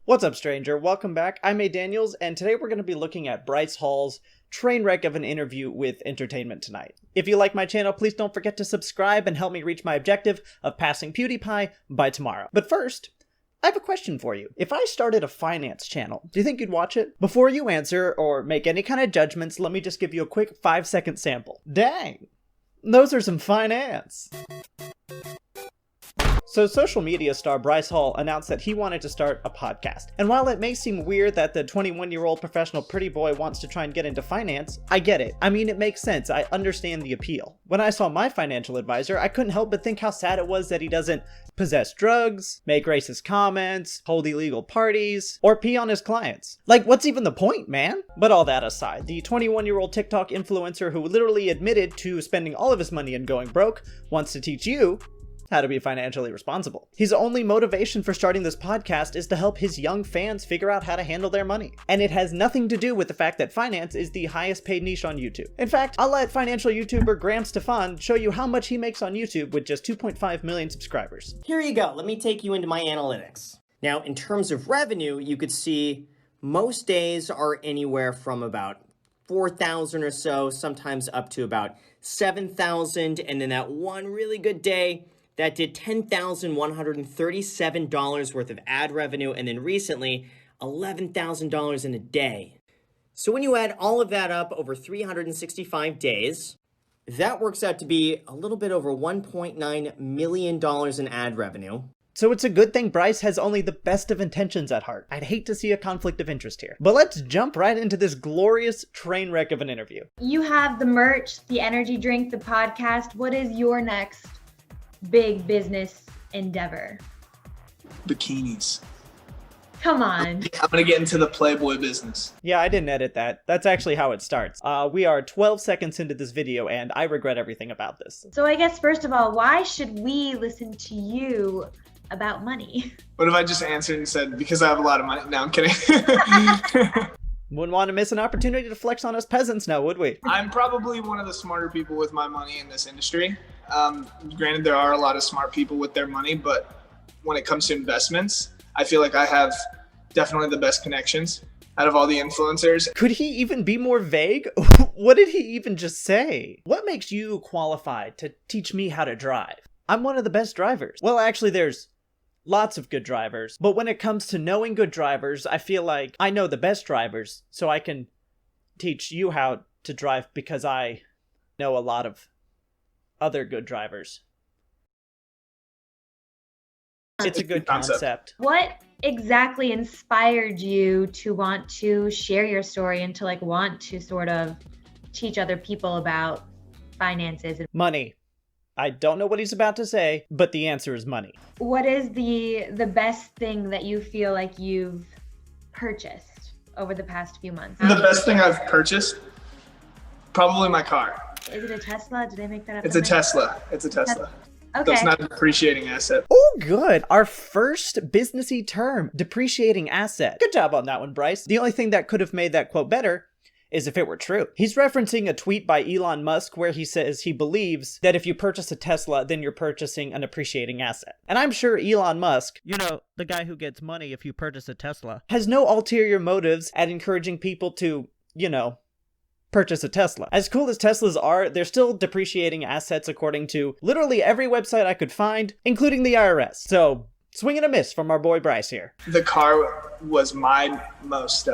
What's up, stranger? Welcome back. I'm A. Daniels, and today we're going to be looking at Bryce Hall's train wreck of an interview with Entertainment Tonight. If you like my channel, please don't forget to subscribe and help me reach my objective of passing PewDiePie by tomorrow. But first, I have a question for you. If I started a finance channel, do you think you'd watch it? Before you answer or make any kind of judgments, let me just give you a quick 5-second sample. Dang, those are some finance. So social media star Bryce Hall announced that he wanted to start a podcast. And while it may seem weird that the 21-year-old professional pretty boy wants to try and get into finance, I get it. I mean, it makes sense. I understand the appeal. When I saw my financial advisor, I couldn't help but think how sad it was that he doesn't possess drugs, make racist comments, hold illegal parties, or pee on his clients. Like, what's even the point, man? But all that aside, the 21-year-old TikTok influencer who literally admitted to spending all of his money and going broke wants to teach you how to be financially responsible. His only motivation for starting this podcast is to help his young fans figure out how to handle their money. And it has nothing to do with the fact that finance is the highest paid niche on YouTube. In fact, I'll let financial YouTuber Graham Stefan show you how much he makes on YouTube with just 2.5 million subscribers. Here you go. Let me take you into my analytics. Now, in terms of revenue, you could see most days are anywhere from about 4,000 or so, sometimes up to about 7,000. And then that one really good day, that did $10,137 worth of ad revenue, and then recently, $11,000 in a day. So when you add all of that up over 365 days, that works out to be a little bit over $1.9 million in ad revenue. So it's a good thing Bryce has only the best of intentions at heart. I'd hate to see a conflict of interest here. But let's jump right into this glorious train wreck of an interview. You have the merch, the energy drink, the podcast. What is your next big business endeavor? Bikinis. Come on. I'm gonna get into the Playboy business. Yeah, I didn't edit that. That's actually how it starts. We are 12 seconds into this video and I regret everything about this. So I guess first of all, why should we listen to you about money? What if I just answered and said, because I have a lot of money? No, I'm kidding. Wouldn't want to miss an opportunity to flex on us peasants now, would we? I'm probably one of the smarter people with my money in this industry. Granted, there are a lot of smart people with their money, but when it comes to investments, I feel like I have definitely the best connections out of all the influencers. Could he even be more vague? What did he even just say? What makes you qualified to teach me how to drive? I'm one of the best drivers. Well, actually, there's lots of good drivers, but when it comes to knowing good drivers, I feel like I know the best drivers, so I can teach you how to drive because I know a lot of other good drivers. It's a good concept. What exactly inspired you to want to share your story and to want to sort of teach other people about finances? Money. I don't know what he's about to say, but the answer is money. What is the best thing that you feel like you've purchased over the past few months? The best thing I've purchased? Probably my car. Is it a Tesla? Did I make that up? It's a Tesla. It's a Tesla. Okay. That's not a depreciating asset. Oh, good. Our first businessy term, depreciating asset. Good job on that one, Bryce. The only thing that could have made that quote better is if it were true. He's referencing a tweet by Elon Musk where he says he believes that if you purchase a Tesla, then you're purchasing an appreciating asset. And I'm sure Elon Musk, you know, the guy who gets money if you purchase a Tesla, has no ulterior motives at encouraging people to, you know, purchase a Tesla. As cool as Teslas are, they're still depreciating assets according to literally every website I could find, including the IRS. So, swing and a miss from our boy Bryce here. The car was my most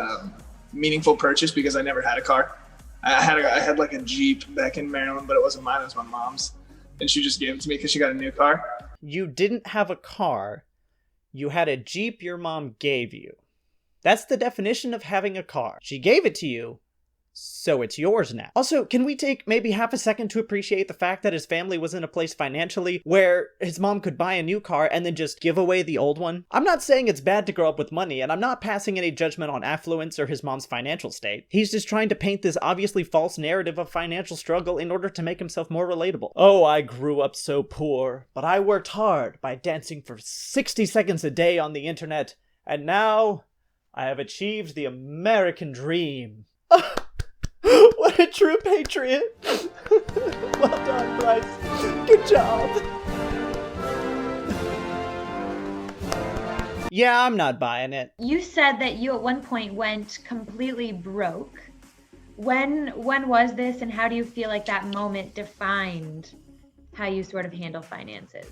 meaningful purchase because I never had a car. I had like a Jeep back in Maryland, but it wasn't mine, it was my mom's. And she just gave it to me because she got a new car. You didn't have a car. You had a Jeep your mom gave you. That's the definition of having a car. She gave it to you, so it's yours now. Also, can we take maybe half a second to appreciate the fact that his family was in a place financially where his mom could buy a new car and then just give away the old one? I'm not saying it's bad to grow up with money, and I'm not passing any judgment on affluence or his mom's financial state. He's just trying to paint this obviously false narrative of financial struggle in order to make himself more relatable. Oh, I grew up so poor, but I worked hard by dancing for 60 seconds a day on the internet, and now I have achieved the American dream. What a true patriot. Well done, Bryce. Good job. Yeah, I'm not buying it. You said that you at one point went completely broke. When was this, and how do you feel like that moment defined how you sort of handle finances?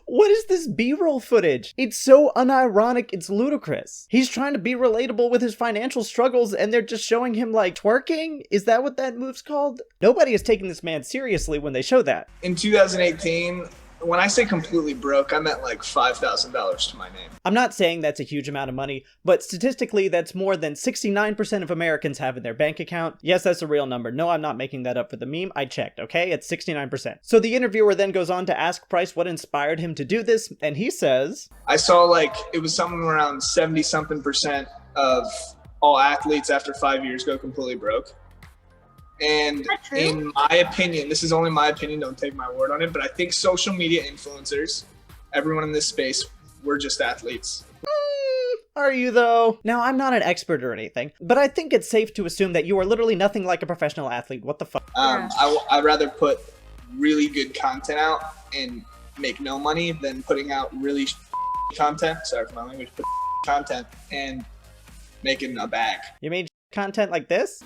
What is this B-roll footage? It's so unironic, it's ludicrous. He's trying to be relatable with his financial struggles and they're just showing him like twerking? Is that what that move's called? Nobody is taking this man seriously when they show that. In 2018, when I say completely broke, I meant like $5,000 to my name. I'm not saying that's a huge amount of money, but statistically that's more than 69% of Americans have in their bank account. Yes, that's a real number. No, I'm not making that up for the meme. I checked, okay? It's 69%. So the interviewer then goes on to ask Bryce what inspired him to do this, and he says, I saw like it was something around 70-something% of all athletes after 5 years go completely broke. And in my opinion, this is only my opinion, don't take my word on it, but I think social media influencers, everyone in this space, we're just athletes. Are you though? Now, I'm not an expert or anything, but I think it's safe to assume that you are literally nothing like a professional athlete. What the fuck? I'd rather put really good content out and make no money than putting out really content, sorry for my language, but content and making a bag. You mean content like this?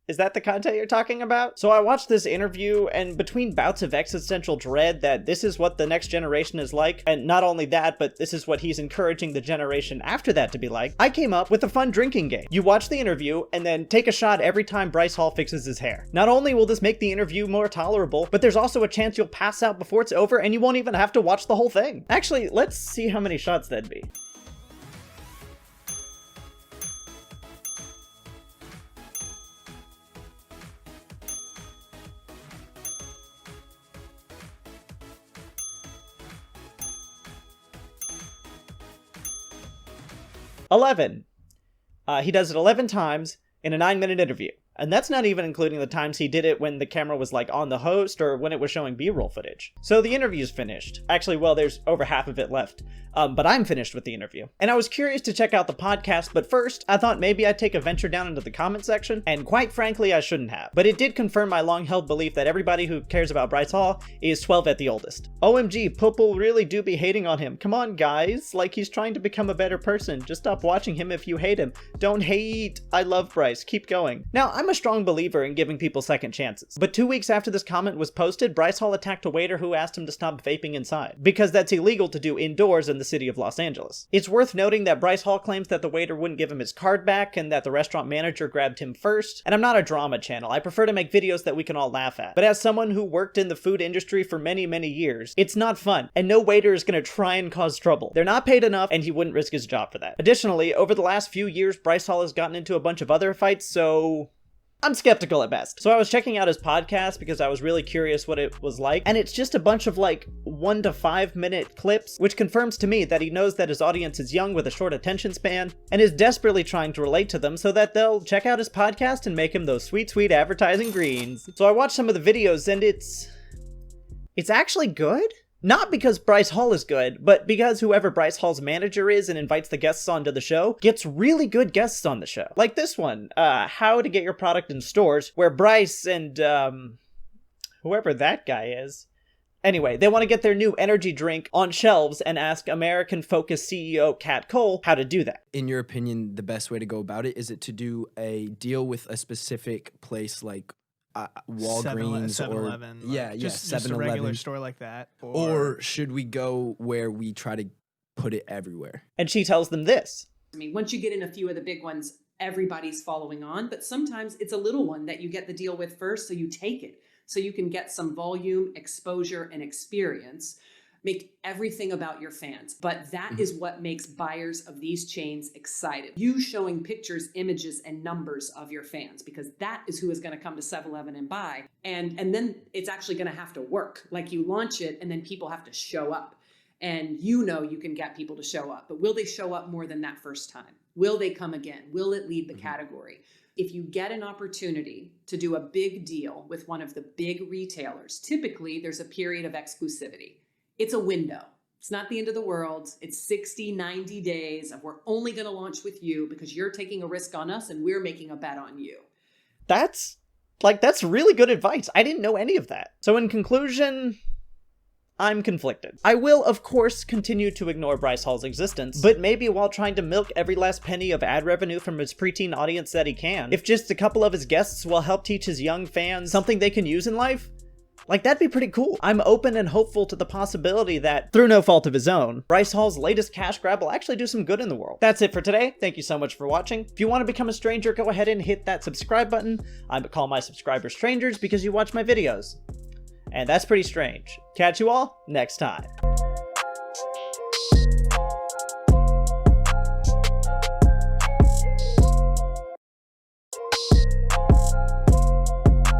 Is that the content you're talking about? So I watched this interview, and between bouts of existential dread that this is what the next generation is like, and not only that, but this is what he's encouraging the generation after that to be like, I came up with a fun drinking game. You watch the interview, and then take a shot every time Bryce Hall fixes his hair. Not only will this make the interview more tolerable, but there's also a chance you'll pass out before it's over, and you won't even have to watch the whole thing. Actually, let's see how many shots that'd be. He does it 11 times in a 9-minute interview. And that's not even including the times he did it when the camera was like on the host or when it was showing B-roll footage. So the interview's finished. Actually, well, there's over half of it left. But I'm finished with the interview. And I was curious to check out the podcast, but first, I thought maybe I'd take a venture down into the comment section, and quite frankly, I shouldn't have. But it did confirm my long-held belief that everybody who cares about Bryce Hall is 12 at the oldest. OMG, people really do be hating on him. Come on, guys. Like, he's trying to become a better person. Just stop watching him if you hate him. Don't hate. I love Bryce. Keep going. Now, I'm a strong believer in giving people second chances. But 2 weeks after this comment was posted, Bryce Hall attacked a waiter who asked him to stop vaping inside, because that's illegal to do indoors in the city of Los Angeles. It's worth noting that Bryce Hall claims that the waiter wouldn't give him his card back and that the restaurant manager grabbed him first. And I'm not a drama channel. I prefer to make videos that we can all laugh at. But as someone who worked in the food industry for many, many years, it's not fun. And no waiter is going to try and cause trouble. They're not paid enough, and he wouldn't risk his job for that. Additionally, over the last few years, Bryce Hall has gotten into a bunch of other fights, so I'm skeptical at best. So I was checking out his podcast because I was really curious what it was like, and it's just a bunch of like 1 to 5 minute clips, which confirms to me that he knows that his audience is young with a short attention span, and is desperately trying to relate to them so that they'll check out his podcast and make him those sweet, sweet advertising greens. So I watched some of the videos, and it's actually good? Not because Bryce Hall is good, but because whoever Bryce Hall's manager is and invites the guests onto the show gets really good guests on the show. Like this one, How to Get Your Product in Stores, where Bryce and, whoever that guy is. Anyway, they want to get their new energy drink on shelves and ask American-focused CEO Kat Cole how to do that. In your opinion, the best way to go about it, is it to do a deal with a specific place like Walgreens 7-Eleven, or just 7-Eleven, a regular store like that, or should we go where we try to put it everywhere? And she tells them this. I mean, once you get in a few of the big ones, everybody's following on, but sometimes it's a little one that you get the deal with first, so you take it so you can get some volume, exposure, and experience. Make everything about your fans. But that is what makes buyers of these chains excited. You showing pictures, images, and numbers of your fans, because that is who is going to come to 7-Eleven and buy. And then it's actually going to have to work. Like, you launch it and then people have to show up. And you know you can get people to show up. But will they show up more than that first time? Will they come again? Will it lead the category? If you get an opportunity to do a big deal with one of the big retailers, typically there's a period of exclusivity. It's a window. It's not the end of the world. It's 60, 90 days of we're only going to launch with you because you're taking a risk on us and we're making a bet on you. That's really good advice. I didn't know any of that. So in conclusion, I'm conflicted. I will, of course, continue to ignore Bryce Hall's existence, but maybe while trying to milk every last penny of ad revenue from his preteen audience that he can, if just a couple of his guests will help teach his young fans something they can use in life, like, that'd be pretty cool. I'm open and hopeful to the possibility that, through no fault of his own, Bryce Hall's latest cash grab will actually do some good in the world. That's it for today. Thank you so much for watching. If you want to become a stranger, go ahead and hit that subscribe button. I call my subscribers strangers because you watch my videos. And that's pretty strange. Catch you all next time.